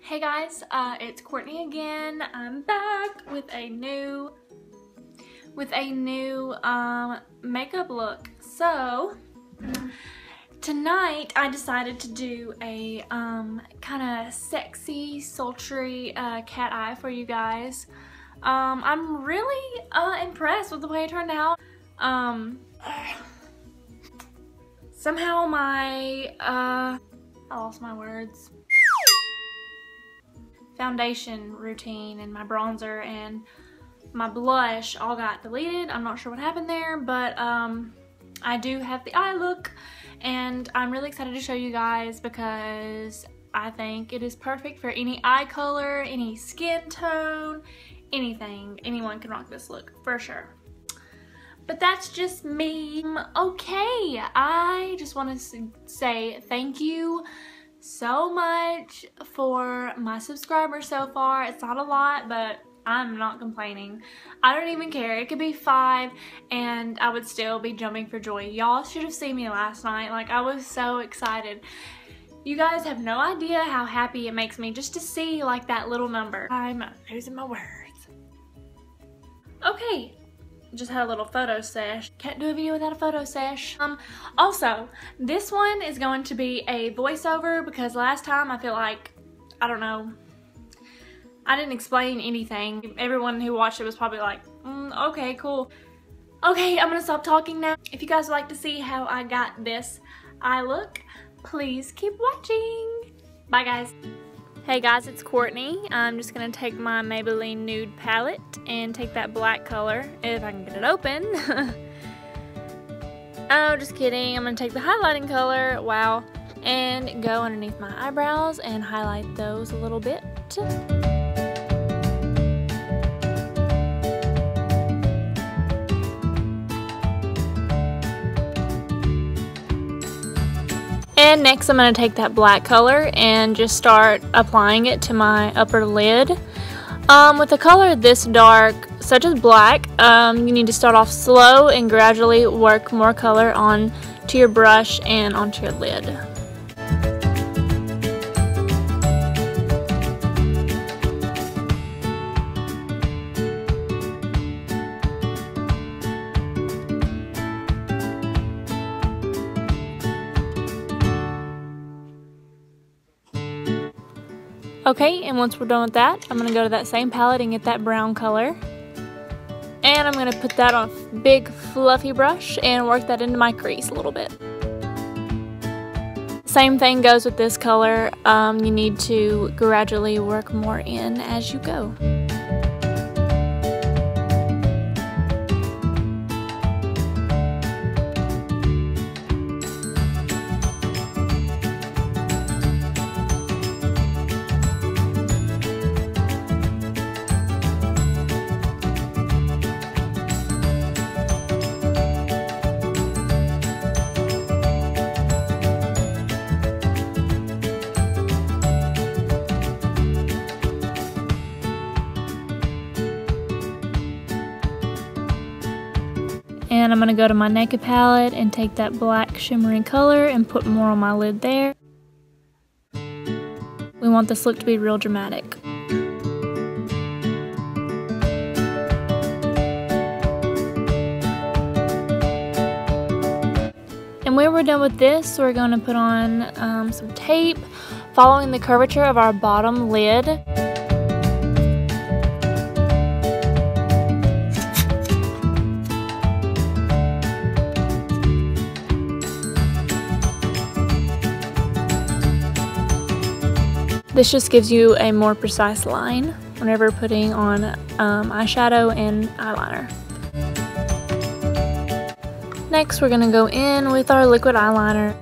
Hey guys, it's Courtney again. I'm back with a new makeup look. So tonight I decided to do a kind of sexy, sultry cat eye for you guys. I'm really impressed with the way it turned out. Somehow my I lost my words. Foundation routine and my bronzer and my blush all got deleted. I'm not sure what happened there, but I do have the eye look and I'm really excited to show you guys because I think it is perfect for any eye color, any skin tone, anything. Anyone can rock this look for sure. But that's just me. Okay, I just want to say thank you so much for my subscribers so far. It's not a lot, but I'm not complaining. I don't even care. It could be 5 and I would still be jumping for joy. Y'all should have seen me last night. Like, I was so excited. You guys have no idea how happy it makes me just to see like that little number. I'm losing my words. Okay. Just had a little photo sesh. Can't do a video without a photo sesh. Also, this one is going to be a voiceover because last time I feel like, I don't know, I didn't explain anything. Everyone who watched it was probably like, okay, cool. Okay, I'm gonna stop talking now. If you guys would like to see how I got this eye look, please keep watching. Bye guys. Hey guys, it's Courtney. I'm just going to take my Maybelline Nude palette and take that black color, if I can get it open. Oh, just kidding. I'm going to take the highlighting color, wow, and go underneath my eyebrows and highlight those a little bit. And next I'm going to take that black color and just start applying it to my upper lid. With a color this dark, such as black, you need to start off slow and gradually work more color onto your brush and onto your lid. Okay, and once we're done with that, I'm going to go to that same palette and get that brown color. And I'm going to put that on a big fluffy brush and work that into my crease a little bit. Same thing goes with this color. You need to gradually work more in as you go. And I'm going to go to my naked palette and take that black shimmering color and put more on my lid there. We want this look to be real dramatic. And when we're done with this, we're going to put on some tape, following the curvature of our bottom lid. This just gives you a more precise line whenever putting on eyeshadow and eyeliner. Next, we're going to go in with our liquid eyeliner.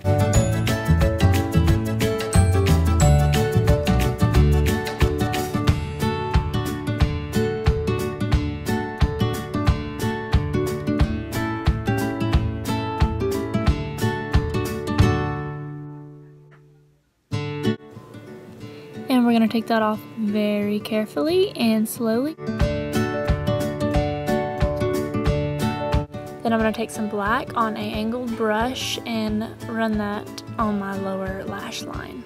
And we're going to take that off very carefully and slowly. Then I'm going to take some black on an angled brush and run that on my lower lash line.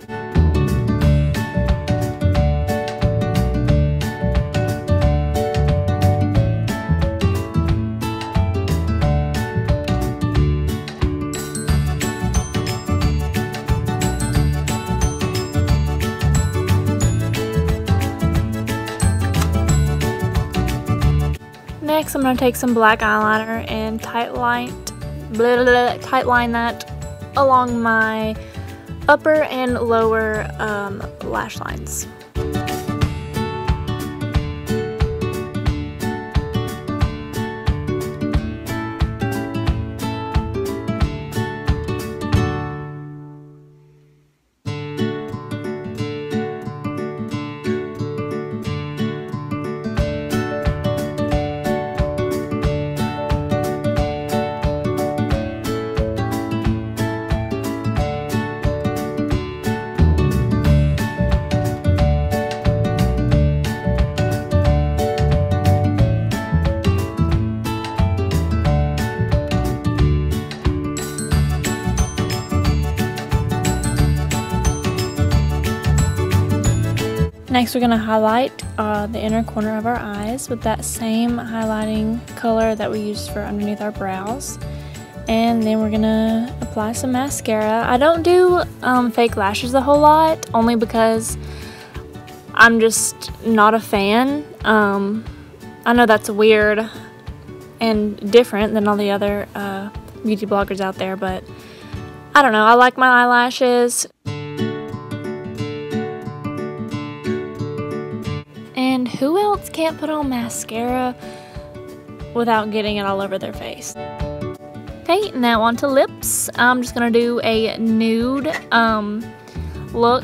Next, I'm going to take some black eyeliner and tightline that along my upper and lower lash lines. Next, we're going to highlight the inner corner of our eyes with that same highlighting color that we used for underneath our brows. And then we're going to apply some mascara. I don't do fake lashes a whole lot, only because I'm just not a fan. I know that's weird and different than all the other beauty bloggers out there, but I don't know. I like my eyelashes. And who else can't put on mascara without getting it all over their face? Okay, now on to lips. I'm just going to do a nude look